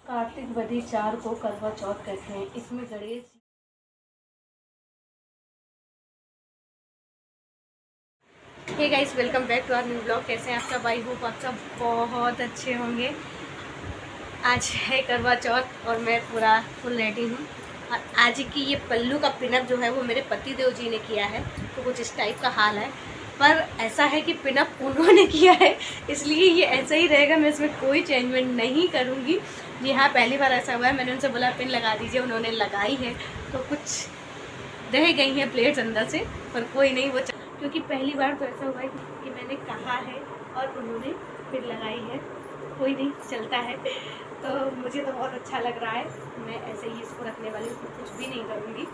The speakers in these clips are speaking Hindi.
कार्तिक वधी 4 को करवा चौथ कहते हैं। इसमें Ganesh hey guys, welcome back to our new blog. कैसे हैं आप सब? आई होप आप सब बहुत अच्छे होंगे। आज है करवा चौथ और मैं पूरा फुल रेडी हूँ। और आज की ये पल्लू का पिनअप जो है वो मेरे पति देव जी ने किया है, तो कुछ इस टाइप का हाल है। पर ऐसा है कि पिनअप उन्होंने किया है, इसलिए ये ऐसा ही रहेगा। मैं इसमें कोई चेंजमेंट नहीं करूँगी। जी हाँ, पहली बार ऐसा हुआ है। मैंने उनसे बोला पिन लगा दीजिए, उन्होंने लगाई है, तो कुछ रह गई हैं प्लेट्स अंदर से, पर कोई नहीं। वो क्योंकि पहली बार तो ऐसा हुआ है कि मैंने कहा है और उन्होंने पिन लगाई है। कोई नहीं, चलता है। तो मुझे तो बहुत अच्छा लग रहा है। मैं ऐसे ही इसको रखने वाली हूँ, कुछ भी नहीं करूँगी।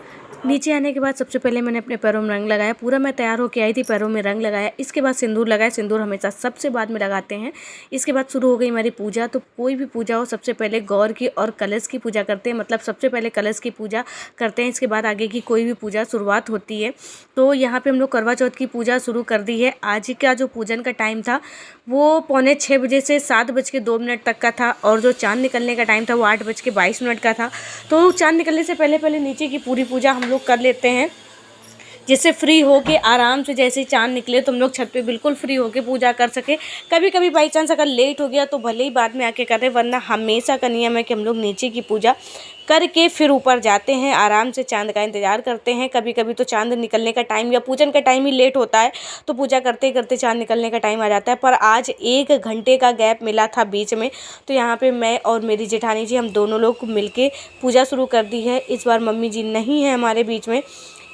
नीचे आने के बाद सबसे पहले मैंने अपने पैरों में रंग लगाया। पूरा मैं तैयार होके आई थी, पैरों में रंग लगाया। इसके बाद सिंदूर लगाया। सिंदूर हमेशा सबसे बाद में लगाते हैं। इसके बाद शुरू हो गई हमारी पूजा। तो कोई भी पूजा हो, सबसे पहले गौर की और कलश की पूजा करते हैं। मतलब सबसे पहले कलश की पूजा करते हैं, इसके बाद आगे की कोई भी पूजा शुरुआत होती है। तो यहाँ पे हम लोग करवा चौथ की पूजा शुरू कर दी है। आज का जो पूजन का टाइम था वो 6:45 बजे से 7:02 तक का था, और जो चाँद निकलने का टाइम था वो 8:22 का था। तो चाँद निकलने से पहले पहले नीचे की पूरी पूजा हम लोग कर लेते हैं, जिससे फ्री हो के आराम से जैसे ही चाँद निकले तो हम लोग छत पे बिल्कुल फ्री होके पूजा कर सके। कभी कभी बाई चांस अगर लेट हो गया तो भले ही बाद में आके करें, वरना हमेशा का नियम है कि हम लोग नीचे की पूजा करके फिर ऊपर जाते हैं, आराम से चाँद का इंतज़ार करते हैं। कभी कभी तो चाँद निकलने का टाइम या पूजन का टाइम ही लेट होता है, तो पूजा करते करते चाँद निकलने का टाइम आ जाता है। पर आज 1 घंटे का गैप मिला था बीच में, तो यहाँ पे मैं और मेरी जेठानी जी, हम दोनों लोग मिलके पूजा शुरू कर दी है। इस बार मम्मी जी नहीं है हमारे बीच में।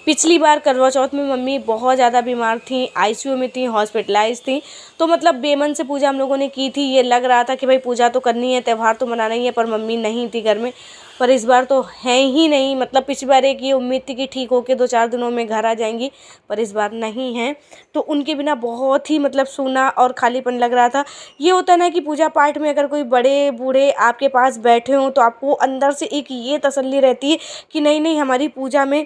पिछली बार करवा चौथ में मम्मी बहुत ज़्यादा बीमार थी, आईसीयू में थी, हॉस्पिटलाइज थी। तो मतलब बेमन से पूजा हम लोगों ने की थी। ये लग रहा था कि भाई पूजा तो करनी है, त्यौहार तो मनाना ही है, पर मम्मी नहीं थी घर में। पर इस बार तो है ही नहीं। मतलब पिछली बार एक ये उम्मीद थी कि ठीक होके 2-4 दिनों में घर आ जाएंगी, पर इस बार नहीं है। तो उनके बिना बहुत ही मतलब सूना और खालीपन लग रहा था। ये होता है ना कि पूजा पाठ में अगर कोई बड़े बूढ़े आपके पास बैठे हों तो आपको अंदर से एक ये तसल्ली रहती है कि नहीं नहीं, हमारी पूजा में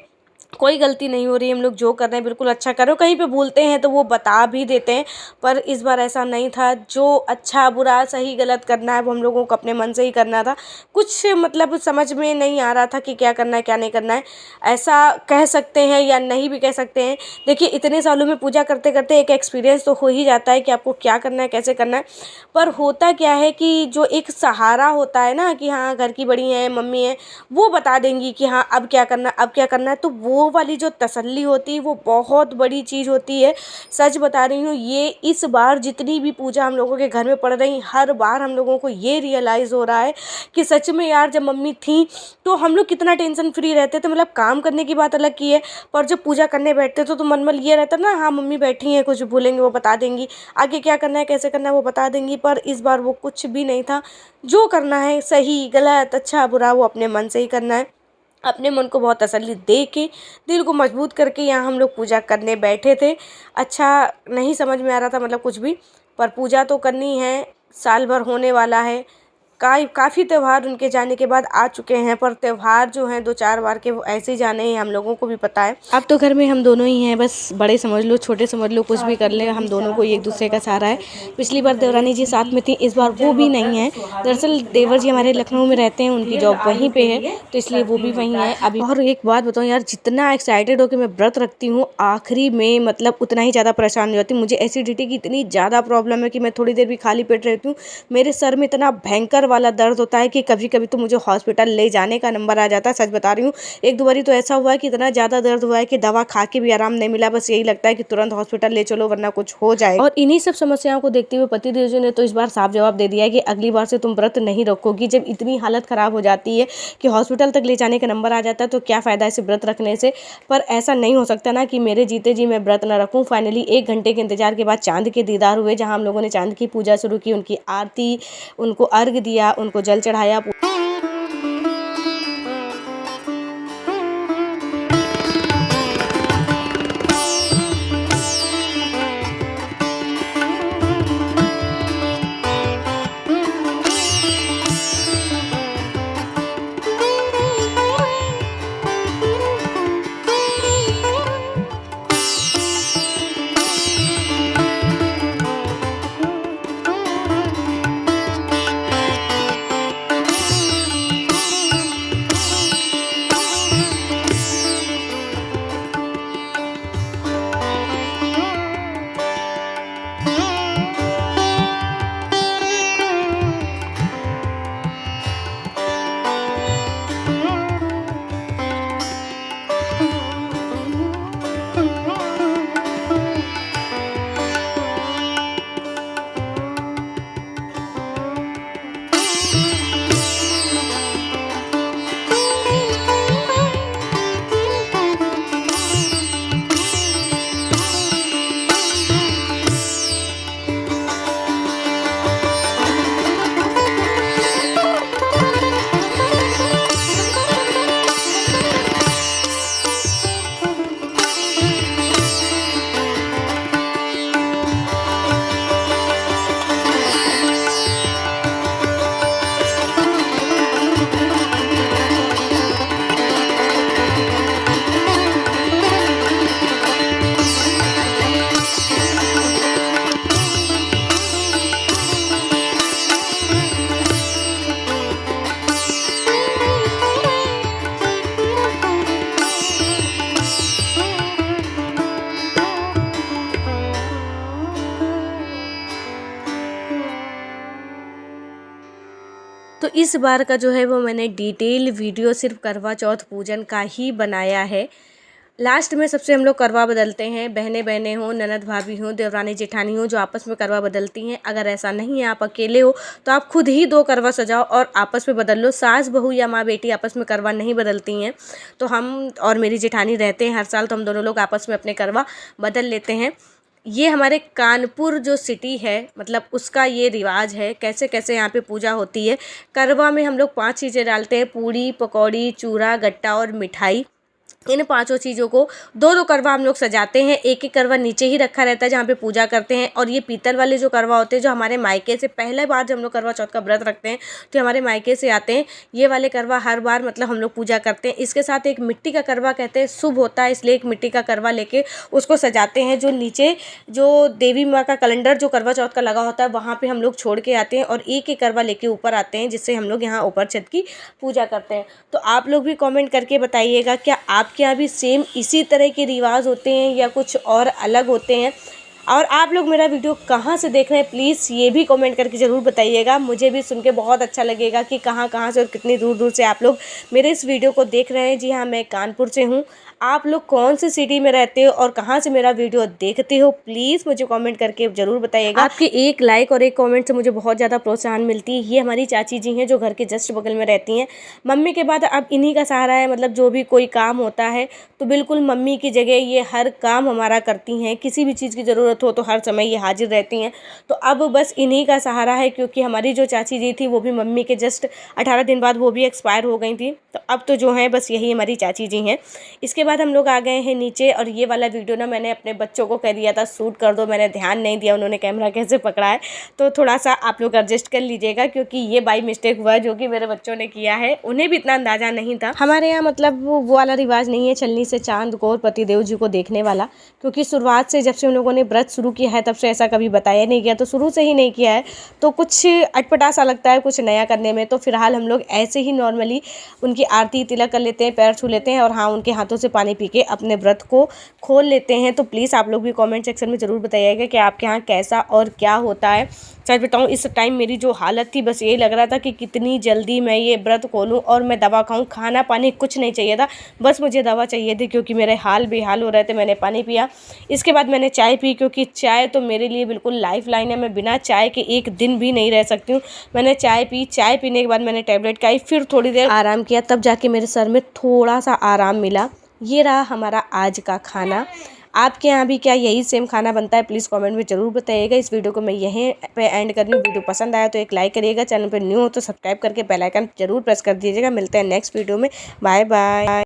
कोई गलती नहीं हो रही, हम लोग जो कर रहे हैं बिल्कुल अच्छा कर रहे हो। कहीं पे भूलते हैं तो वो बता भी देते हैं, पर इस बार ऐसा नहीं था। जो अच्छा बुरा सही गलत करना है वो हम लोगों को अपने मन से ही करना था। कुछ मतलब समझ में नहीं आ रहा था कि क्या करना है क्या नहीं करना है, ऐसा कह सकते हैं या नहीं भी कह सकते हैं। देखिए, इतने सालों में पूजा करते करते एक एक्सपीरियंस तो हो ही जाता है कि आपको क्या करना है कैसे करना है। पर होता क्या है कि जो एक सहारा होता है ना, कि हाँ घर की बड़ी हैं, मम्मी हैं, वो बता देंगी कि हाँ अब क्या करना है अब क्या करना है, तो वो वाली जो तसल्ली होती है वो बहुत बड़ी चीज़ होती है। सच बता रही हूँ, ये इस बार जितनी भी पूजा हम लोगों के घर में पड़ रही, हर बार हम लोगों को ये रियलाइज़ हो रहा है कि सच में यार, जब मम्मी थी तो हम लोग कितना टेंशन फ्री रहते थे। मतलब काम करने की बात अलग की है, पर जब पूजा करने बैठते थे तो मन में ये रहता ना, हाँ मम्मी बैठी हैं, कुछ भूलेंगे वो बता देंगी, आगे क्या करना है कैसे करना है वो बता देंगी। पर इस बार वो कुछ भी नहीं था। जो करना है सही गलत अच्छा बुरा वो अपने मन से ही करना है। अपने मन को बहुत तसल्ली दे के, दिल को मजबूत करके यहाँ हम लोग पूजा करने बैठे थे। अच्छा नहीं समझ में आ रहा था मतलब कुछ भी, पर पूजा तो करनी है। साल भर होने वाला है। काफ़ी त्यौहार उनके जाने के बाद आ चुके हैं, पर त्यौहार जो हैं 2-4 बार के वो ऐसे ही जाने हैं, हम लोगों को भी पता है। अब तो घर में हम दोनों ही हैं, बस बड़े समझ लो छोटे समझ लो, कुछ भी कर ले, हम दोनों को एक दूसरे का सहारा है। पिछली बार देवरानी जी साथ में थी, इस बार वो भी नहीं है। दरअसल देवर जी हमारे लखनऊ में रहते हैं, उनकी जॉब वहीं पे है, तो इसलिए वो भी वहीं है अभी। और एक बात बताऊँ यार, जितना एक्साइटेड होकर मैं व्रत रखती हूँ, आखिरी में मतलब उतना ही ज़्यादा परेशान हो जाती हूँ। मुझे एसिडिटी की इतनी ज़्यादा प्रॉब्लम है कि मैं थोड़ी देर भी खाली पेट रहती हूँ, मेरे सर में इतना भयंकर वाला दर्द होता है कि कभी कभी तो मुझे हॉस्पिटल ले जाने का नंबर आ जाता है। सच बता रही हूँ, 1-2 बारी तो ऐसा हुआ है कि इतना ज़्यादा दर्द हुआ है कि दवा खा के भी आराम नहीं मिला। बस यही लगता है कि तुरंत हॉस्पिटल ले चलो वरना कुछ हो जाए। और इन्हीं सब समस्याओं को देखते हुए पतिदेव जी ने तो इस बार साफ जवाब दे दिया है कि अगली बार से तुम व्रत नहीं रखोगी। जब इतनी हालत ख़राब हो जाती है कि हॉस्पिटल तक ले जाने का नंबर आ जाता है तो क्या फ़ायदा इसे व्रत रखने से। पर ऐसा नहीं हो सकता ना कि मेरे जीते जी मैं व्रत न रखूँ। फाइनली 1 घंटे के इंतजार के बाद चाँद के दीदार हुए, जहाँ हम लोगों ने चाँद की पूजा शुरू की, उनकी आरती, उनको अर्घ दिया, उनको जल चढ़ाया। इस बार का जो है वो मैंने डिटेल वीडियो सिर्फ करवा चौथ पूजन का ही बनाया है। लास्ट में सबसे हम लोग करवा बदलते हैं, बहनें बहनें हों, ननद भाभी हों, देवरानी जेठानी हों, जो आपस में करवा बदलती हैं। अगर ऐसा नहीं है, आप अकेले हो, तो आप खुद ही 2 करवा सजाओ और आपस में बदल लो। सास बहू या माँ बेटी आपस में करवा नहीं बदलती हैं। तो हम और मेरी जेठानी रहते हैं हर साल, तो हम दोनों लोग आपस में अपने करवा बदल लेते हैं। ये हमारे कानपुर जो सिटी है, मतलब उसका ये रिवाज है। कैसे कैसे यहाँ पे पूजा होती है। करवा में हम लोग 5 चीज़ें डालते हैं: पूड़ी, पकौड़ी, चूरा, गट्टा और मिठाई। इन 5 चीज़ों को 2-2 करवा हम लोग सजाते हैं। एक एक करवा नीचे ही रखा रहता है जहाँ पे पूजा करते हैं। और ये पीतल वाले जो करवा होते हैं, जो हमारे मायके से पहले बार जब हम लोग करवा चौथ का व्रत रखते हैं तो हमारे मायके से आते हैं। ये वाले करवा हर बार मतलब हम लोग पूजा करते हैं। इसके साथ एक मिट्टी का करवा, कहते हैं शुभ होता है, इसलिए एक मिट्टी का करवा लेके उसको सजाते हैं। जो नीचे जो देवी माँ का कैलेंडर जो करवा चौथ का लगा होता है, वहाँ पर हम लोग छोड़ के आते हैं और एक एक करवा लेके ऊपर आते हैं, जिससे हम लोग यहाँ ऊपर छत की पूजा करते हैं। तो आप लोग भी कॉमेंट करके बताइएगा, क्या आपके यहाँ भी सेम इसी तरह के रिवाज होते हैं या कुछ और अलग होते हैं? और आप लोग मेरा वीडियो कहाँ से देख रहे हैं, प्लीज़ ये भी कमेंट करके ज़रूर बताइएगा। मुझे भी सुन के बहुत अच्छा लगेगा कि कहाँ कहाँ से और कितनी दूर दूर से आप लोग मेरे इस वीडियो को देख रहे हैं। जी हाँ, मैं कानपुर से हूँ। आप लोग कौन सी सिटी में रहते हो और कहाँ से मेरा वीडियो देखते हो, प्लीज़ मुझे कमेंट करके ज़रूर बताइएगा। आपके एक लाइक और एक कमेंट से मुझे बहुत ज़्यादा प्रोत्साहन मिलती है। ये हमारी चाची जी हैं जो घर के जस्ट बगल में रहती हैं। मम्मी के बाद अब इन्हीं का सहारा है। मतलब जो भी कोई काम होता है तो बिल्कुल मम्मी की जगह ये हर काम हमारा करती हैं। किसी भी चीज़ की ज़रूरत हो तो हर समय ये हाजिर रहती हैं। तो अब बस इन्हीं का सहारा है, क्योंकि हमारी जो चाची जी थी वो भी मम्मी के जस्ट 18 दिन बाद वो भी एक्सपायर हो गई थी। तो अब तो जो है बस यही हमारी चाची जी हैं। इसके बाद हम लोग आ गए हैं नीचे। और ये वाला वीडियो ना मैंने अपने बच्चों को कह दिया था शूट कर दो, मैंने ध्यान नहीं दिया उन्होंने कैमरा कैसे पकड़ा है। तो थोड़ा सा आप लोग एडजस्ट कर लीजिएगा, क्योंकि ये बाई मिस्टेक हुआ जो कि मेरे बच्चों ने किया है। उन्हें भी इतना अंदाज़ा नहीं था। हमारे यहाँ मतलब वो वाला रिवाज नहीं है छलनी से चांद को और पतिदेव जी को देखने वाला, क्योंकि शुरुआत से जब से उन लोगों ने व्रत शुरू किया है तब से ऐसा कभी बताया नहीं गया। तो शुरू से ही नहीं किया है, तो कुछ अटपटा सा लगता है कुछ नया करने में। तो फिलहाल हम लोग ऐसे ही नॉर्मली उनकी आरती तिलक कर लेते हैं, पैर छू लेते हैं और हाँ, उनके हाथों से पानी पी के अपने व्रत को खोल लेते हैं। तो प्लीज़ आप लोग भी कमेंट सेक्शन में ज़रूर बताइएगा कि आपके यहाँ कैसा और क्या होता है। सच बताऊँ, इस टाइम मेरी जो हालत थी, बस यही लग रहा था कि कितनी जल्दी मैं ये व्रत खोलूँ और मैं दवा खाऊँ। खाना पानी कुछ नहीं चाहिए था, बस मुझे दवा चाहिए थी, क्योंकि मेरे हाल बेहाल हो रहे थे। मैंने पानी पिया, इसके बाद मैंने चाय पी, क्योंकि चाय तो मेरे लिए बिल्कुल लाइफ लाइन है। मैं बिना चाय के एक दिन भी नहीं रह सकती हूँ। मैंने चाय पी, चाय पीने के बाद मैंने टैबलेट खाई, फिर थोड़ी देर आराम किया, तब जाके मेरे सर में थोड़ा सा आराम मिला। ये रहा हमारा आज का खाना। आपके यहाँ भी क्या यही सेम खाना बनता है? प्लीज़ कमेंट में ज़रूर बताइएगा। इस वीडियो को मैं यहीं पे एंड कर रही हूँ। वीडियो पसंद आया तो एक लाइक करिएगा। चैनल पर न्यू हो तो सब्सक्राइब करके बेल आइकन जरूर प्रेस कर दीजिएगा। मिलते हैं नेक्स्ट वीडियो में। Bye bye.